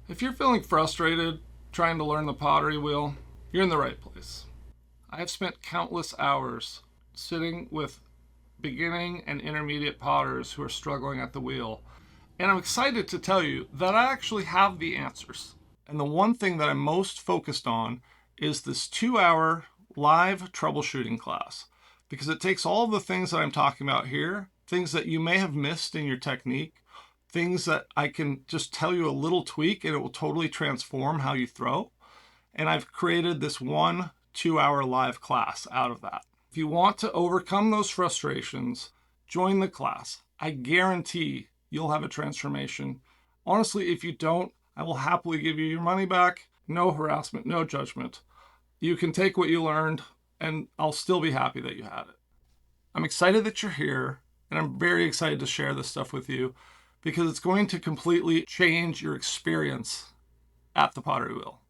If you're feeling frustrated trying to learn the pottery wheel, you're in the right place. I have spent countless hours sitting with beginning and intermediate potters who are struggling at the wheel, and I'm excited to tell you that I actually have the answers. And the one thing that I'm most focused on is this 2-hour live troubleshooting class, because it takes all of the things that I'm talking about here, things that you may have missed in your technique, things that I can just tell you a little tweak and it will totally transform how you throw. And I've created this 2-hour live class out of that. If you want to overcome those frustrations, join the class. I guarantee you'll have a transformation. Honestly, if you don't, I will happily give you your money back. No harassment, no judgment. You can take what you learned and I'll still be happy that you had it. I'm excited that you're here and I'm very excited to share this stuff with you because it's going to completely change your experience at the pottery wheel.